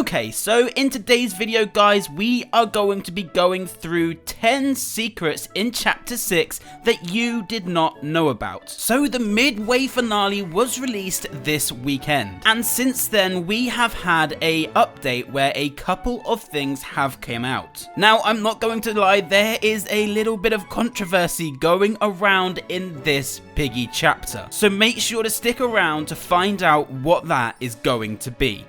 Okay, so in today's video, guys, we are going to be going through 10 secrets in Chapter 6 that you did not know about. So the midway finale was released this weekend, and since then we have had a update where a couple of things have come out. Now, I'm not going to lie, there is a little bit of controversy going around in this Piggy chapter, so make sure to stick around to find out what that is going to be.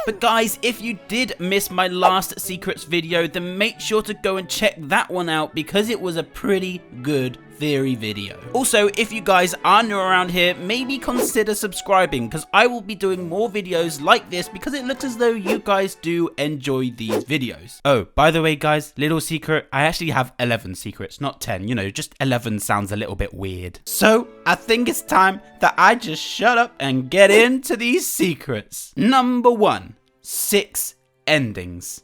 But guys, if you did miss my last secrets video, then make sure to go and check that one out because it was a pretty good theory video. Also, if you guys are new around here, maybe consider subscribing because I will be doing more videos like this because it looks as though you guys do enjoy these videos. Oh, by the way guys, little secret, I actually have 11 secrets, not 10, you know, just 11 sounds a little bit weird. So, I think it's time that I just shut up and get into these secrets. Number 1, 6 endings.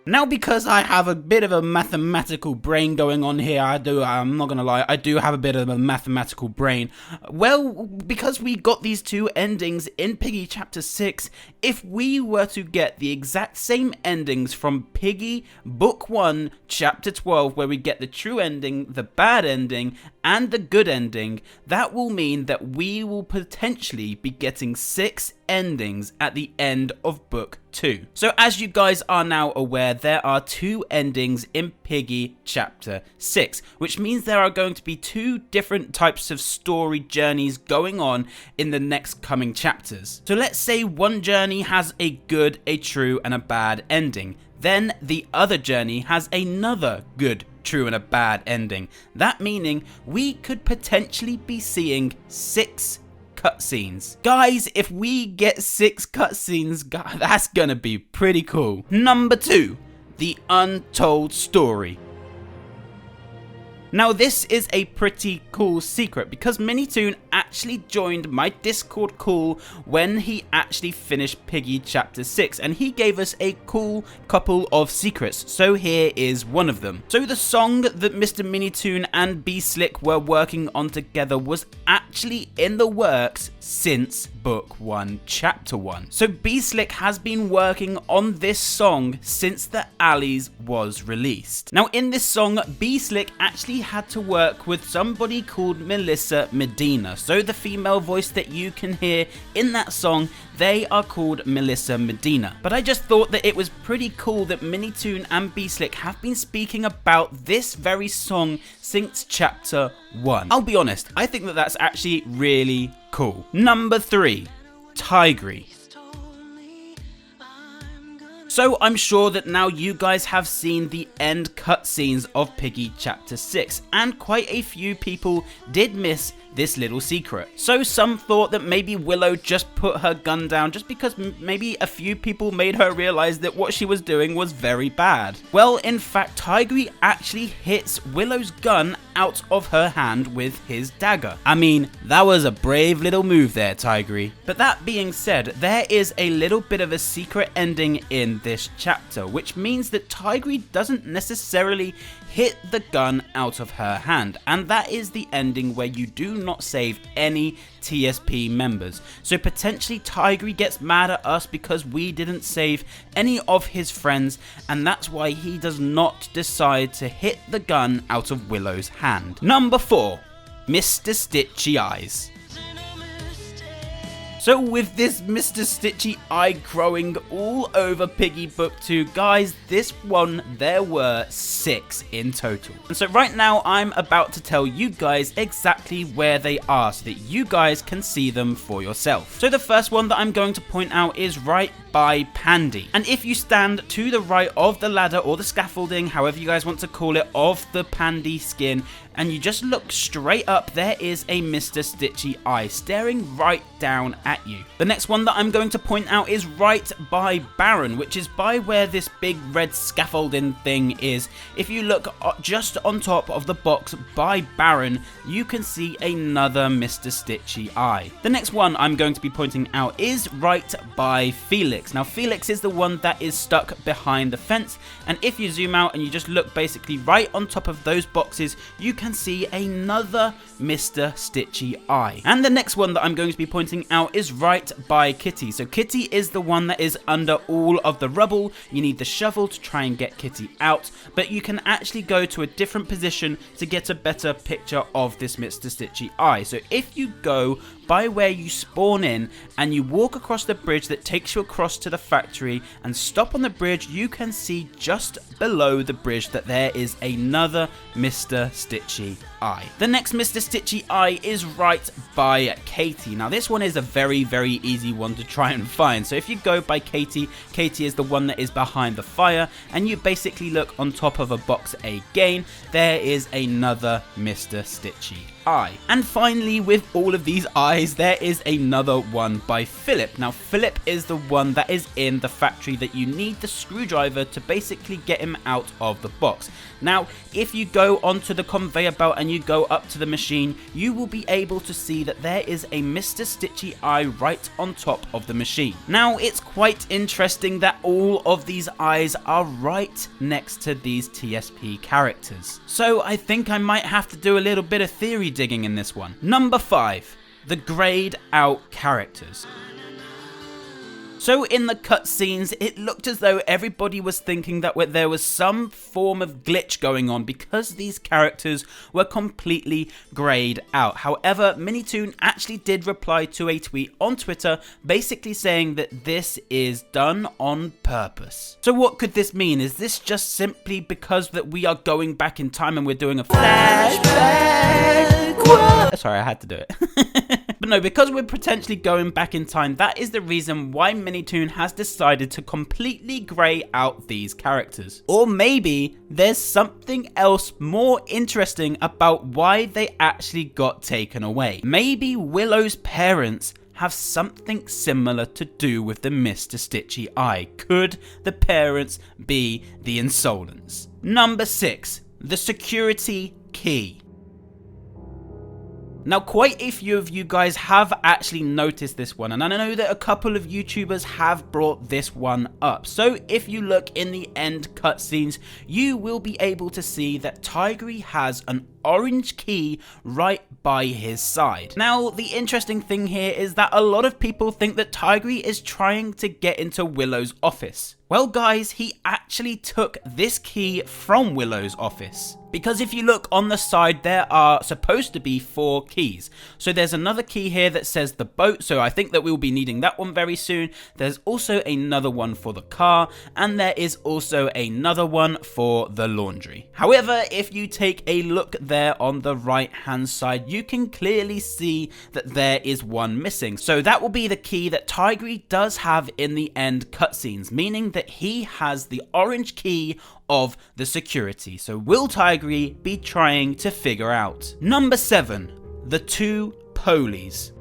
Now, because I have a bit of a mathematical brain going on here, I'm not gonna lie, I do have a bit of a mathematical brain. Well, because we got these 2 endings in Piggy Chapter 6, if we were to get the exact same endings from Piggy Book 1, Chapter 12, where we get the true ending, the bad ending, and the good ending, that will mean that we will potentially be getting 6 endings at the end of Book 2. So as you guys are now aware, there are 2 endings in Piggy Chapter 6, which means there are going to be 2 different types of story journeys going on in the next coming chapters. So let's say one journey has a good, a true, and a bad ending. Then the other journey has another good, true, and a bad ending. That meaning we could potentially be seeing 6 cutscenes. Guys, if we get 6 cutscenes, that's gonna be pretty cool. Number 2, the untold story. Now, this is a pretty cool secret because Minitoon actually joined my Discord call when he actually finished Piggy Chapter 6, and he gave us a cool couple of secrets, so here is one of them. So the song that Mr. Minitoon and B-Slick were working on together was actually in the works since Book 1, Chapter 1. So B-Slick has been working on this song since the Alleys was released. Now, in this song, B-Slick actually had to work with somebody called Melissa Medina. So the female voice that you can hear in that song, they are called Melissa Medina. But I just thought that it was pretty cool that Minitoon and B-Slick have been speaking about this very song since Chapter 1. I'll be honest, I think that that's actually really cool. Number 3, Tigry. So I'm sure that now you guys have seen the end cutscenes of Piggy Chapter 6, and quite a few people did miss this little secret. So some thought that maybe Willow just put her gun down just because maybe a few people made her realize that what she was doing was very bad. Well, in fact, Tigry actually hits Willow's gun out of her hand with his dagger. I mean, that was a brave little move there, Tigry. But that being said, there is a little bit of a secret ending in this chapter, which means that Tigry doesn't necessarily hit the gun out of her hand, and that is the ending where you do not save any TSP members. So potentially Tigry gets mad at us because we didn't save any of his friends, and that's why he does not decide to hit the gun out of Willow's hand. Number 4, Mr. Stitchy Eyes. So with this Mr. Stitchy eye growing all over Piggy Book 2, guys, this one, there were 6 in total. And so right now, I'm about to tell you guys exactly where they are so that you guys can see them for yourself. So the first one that I'm going to point out is right by Pandy. And if you stand to the right of the ladder or the scaffolding, however you guys want to call it, of the Pandy skin, and you just look straight up, there is a Mr. Stitchy eye staring right down at you. The next one that I'm going to point out is right by Baron, which is by where this big red scaffolding thing is. If you look just on top of the box by Baron, you can see another Mr. Stitchy eye. The next one I'm going to be pointing out is right by Felix. Now, Felix is the one that is stuck behind the fence, and if you zoom out and you just look basically right on top of those boxes, you can see another Mr. Stitchy eye. And the next one that I'm going to be pointing out is right by Kitty. So Kitty is the one that is under all of the rubble. You need the shovel to try and get Kitty out, but you can actually go to a different position to get a better picture of this Mr. Stitchy eye. So if you go by where you spawn in and you walk across the bridge that takes you across to the factory and stop on the bridge, you can see just below the bridge that there is another Mr. Stitchy eye. The next Mr. Stitchy eye is right by Katie. Now this one is a very easy one to try and find. So if you go by Katie, Katie is the one that is behind the fire, and you basically look on top of a box again, there is another Mr. Stitchy eye. And finally, with all of these eyes, there is another one by Philip. Now Philip is the one that is in the factory that you need the screwdriver to basically get him out of the box. Now if you go onto the conveyor belt and you go up to the machine, you will be able to see that there is a Mr. Stitchy eye right on top of the machine. Now it's quite interesting that all of these eyes are right next to these TSP characters. So I think I might have to do a little bit of theory digging in this one. Number 5, the grayed out characters. So in the cutscenes, it looked as though everybody was thinking that there was some form of glitch going on because these characters were completely grayed out. However, Minitoon actually did reply to a tweet on Twitter basically saying that this is done on purpose. So what could this mean? Is this just simply because that we are going back in time and we're doing a flashback? Whoa. Sorry, I had to do it. But no, because we're potentially going back in time, that is the reason why Minitoon has decided to completely grey out these characters. Or maybe there's something else more interesting about why they actually got taken away. Maybe Willow's parents have something similar to do with the Mr. Stitchy eye. Could the parents be the Insolents? Number 6, the security key. Now quite a few of you guys have actually noticed this one, and I know that a couple of YouTubers have brought this one up. So if you look in the end cutscenes, you will be able to see that Tigry has an orange key right by his side. Now the interesting thing here is that a lot of people think that Tigry is trying to get into Willow's office. Well guys, he actually took this key from Willow's office. Because if you look on the side, there are supposed to be 4 keys. So there's another key here that says the boat, so I think that we'll be needing that one very soon. There's also another one for the car, and there is also another one for the laundry. However, if you take a look there on the right hand side, you can clearly see that there is one missing. So that will be the key that Tigry does have in the end cutscenes, meaning that he has the orange key of the security. So will Tigry be trying to figure out? Number 7, the 2 polies.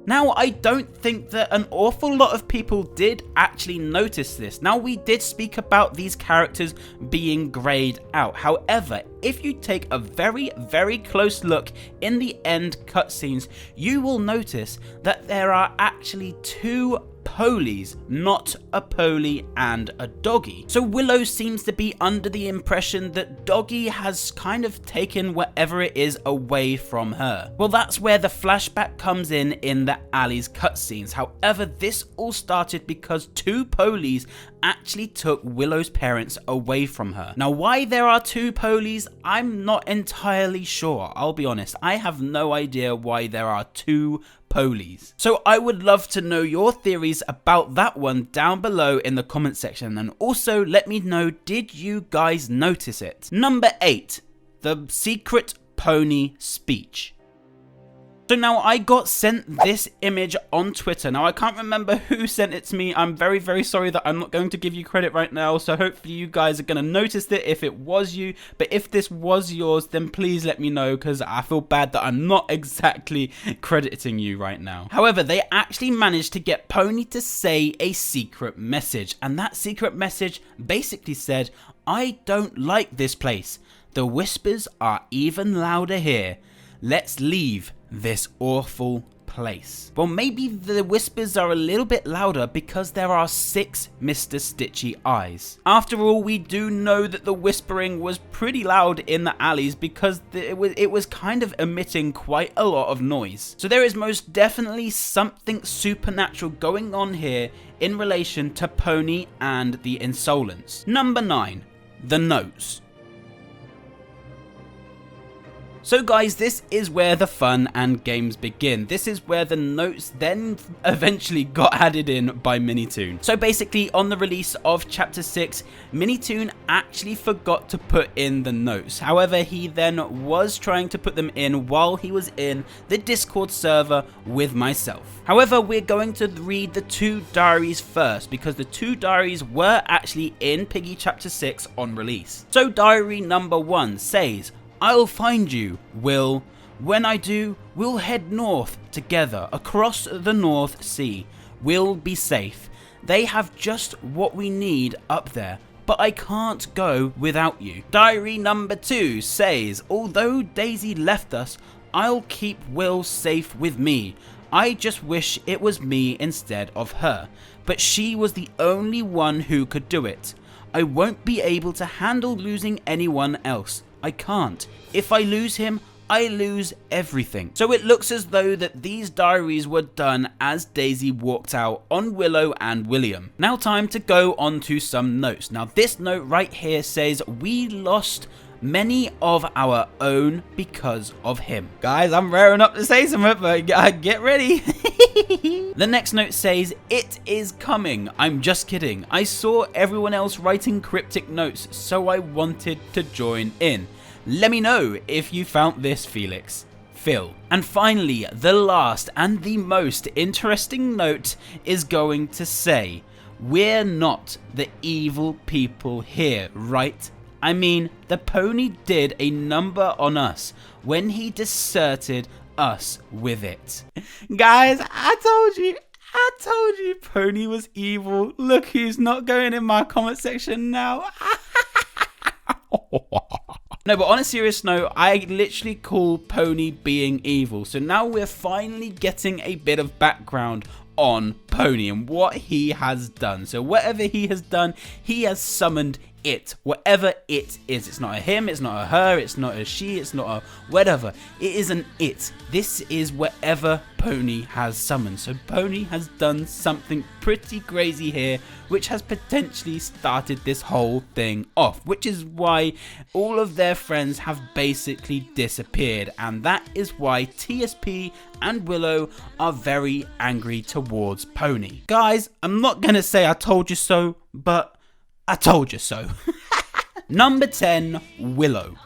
Now, I don't think that an awful lot of people did actually notice this. Now, we did speak about these characters being grayed out. However, if you take a very close look in the end cutscenes, you will notice that there are actually 2 polies, not a poli and a doggy. So Willow seems to be under the impression that Doggy has kind of taken whatever it is away from her. Well, that's where the flashback comes in the Allie's cutscenes. However, this all started because 2 polies actually took Willow's parents away from her. Now, why there are 2 polies, I'm not entirely sure. I'll be honest, I have no idea why there are 2 polies. So I would love to know your theories about that one down below in the comment section, and also let me know, did you guys notice it? Number 8, the secret pony speech. So now I got sent this image on Twitter. Now I can't remember who sent it to me. I'm very sorry that I'm not going to give you credit right now. So hopefully you guys are going to notice it if it was you. But if this was yours, then please let me know, because I feel bad that I'm not exactly crediting you right now. However, they actually managed to get Pony to say a secret message. And that secret message basically said, "I don't like this place. The whispers are even louder here. Let's leave this awful place? Well, maybe the whispers are a little bit louder because there are 6 Mr. Stitchy eyes. After all, we do know that the whispering was pretty loud in the alleys because it was kind of emitting quite a lot of noise. So there is most definitely something supernatural going on here in relation to Pony and the Insolents. Number 9. The notes. So guys, this is where the fun and games begin. This is where the notes then eventually got added in by Minitoon. So basically, on the release of Chapter 6, Minitoon actually forgot to put in the notes. However, he then was trying to put them in while he was in the Discord server with myself. However, we're going to read the 2 diaries first because the 2 diaries were actually in Piggy Chapter 6 on release. So diary number 1 says, "I'll find you, Will. When I do, we'll head north together across the North Sea. We'll be safe. They have just what we need up there, but I can't go without you." Diary number 2 says, "Although Daisy left us, I'll keep Will safe with me. I just wish it was me instead of her, but she was the only one who could do it. I won't be able to handle losing anyone else. I can't. If I lose him, I lose everything." So it looks as though that these diaries were done as Daisy walked out on Willow and William. Now time to go on to some notes. Now this note right here says, "We lost many of our own because of him." Guys, I'm raring up to say something, but get ready. The next note says, "It is coming. I'm just kidding. I saw everyone else writing cryptic notes, so I wanted to join in. Let me know if you found this, Felix. Phil." And finally, the last and the most interesting note is going to say, "We're not the evil people here, right? I mean, the pony did a number on us when he deserted us with it." Guys, I told you Pony was evil. Look who's not going in my comment section now. No, but on a serious note, I literally call Pony being evil. So now we're finally getting a bit of background on Pony and what he has done. So whatever he has done, he has summoned it, whatever it is. It's not a him, it's not a her, it's not a she, it's not a whatever. It is an it. This is whatever Pony has summoned. So Pony has done something pretty crazy here, which has potentially started this whole thing off, which is why all of their friends have basically disappeared, and that is why TSP and Willow are very angry towards Pony. Guys, I'm not gonna say I told you so, but I told you so. Number 10, Willow.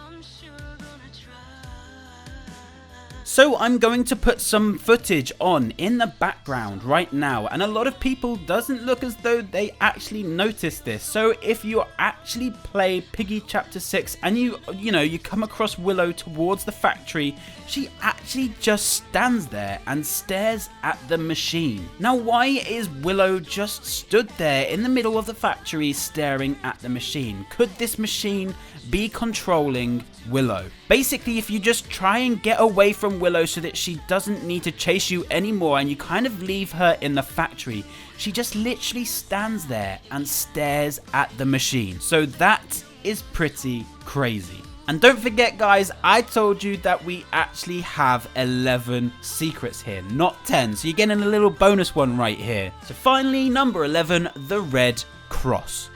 So I'm going to put some footage on in the background right now, and a lot of people doesn't look as though they actually noticed this. So if you actually play Piggy Chapter 6 and you come across Willow towards the factory, she actually just stands there and stares at the machine. Now why is Willow just stood there in the middle of the factory staring at the machine? Could this machine be controlling Willow? Basically, if you just try and get away from Willow so that she doesn't need to chase you anymore and you kind of leave her in the factory, she just literally stands there and stares at the machine. So that is pretty crazy. And don't forget guys, I told you that we actually have 11 secrets here, not 10. So you're getting a little bonus one right here. So finally, number 11, the red cross.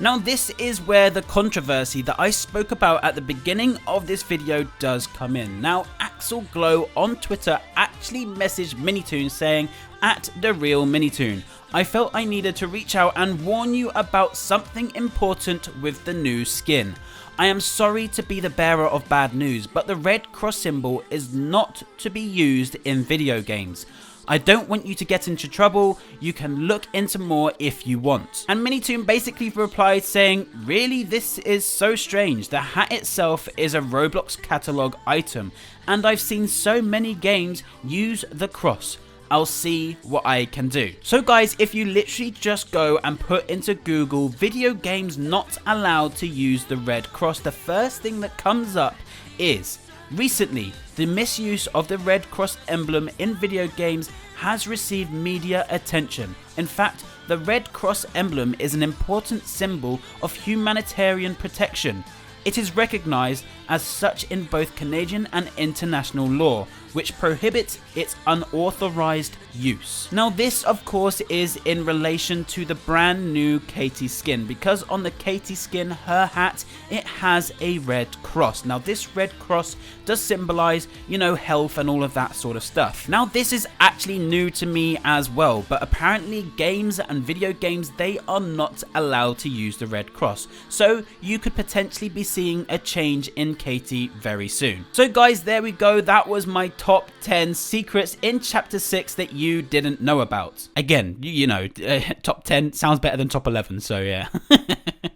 Now this is where the controversy that I spoke about at the beginning of this video does come in. Now Axel Glow on Twitter actually messaged Minitoon saying, @TheRealMinitoon, I felt I needed to reach out and warn you about something important with the new skin. I am sorry to be the bearer of bad news, but the red cross symbol is not to be used in video games. I don't want you to get into trouble. You can look into more if you want." And Minitoon basically replied saying, "Really, this is so strange. The hat itself is a Roblox catalog item, and I've seen so many games use the cross. I'll see what I can do." So guys, if you literally just go and put into Google video games not allowed to use the red cross, the first thing that comes up is Recently, the misuse of the Red Cross emblem in video games has received media attention. In fact, the Red Cross emblem is an important symbol of humanitarian protection. It is recognised as such in both Canadian and international law, which prohibits its unauthorised use. Now this of course is in relation to the brand new Katie skin, because on the Katie skin, her hat, it has a red cross. Now this red cross does symbolise, you know, health and all of that sort of stuff. Now this is actually new to me as well, but apparently games and video games, they are not allowed to use the red cross. So you could potentially be seeing a change in Katie very soon. So guys, there we go. That was my top 10 secrets in chapter 6 that you didn't know about. Again, you know, top 10 sounds better than top 11, so yeah.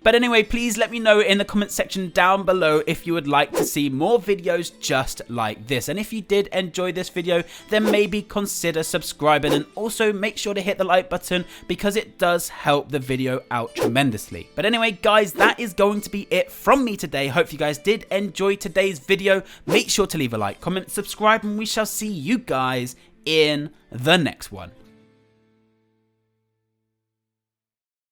But anyway, please let me know in the comment section down below if you would like to see more videos just like this. And if you did enjoy this video, then maybe consider subscribing, and also make sure to hit the like button because it does help the video out tremendously. But anyway guys, that is going to be it from me today. Hope you guys did enjoy today's video. Make sure to leave a like, comment, subscribe, and we shall see you guys in the next one.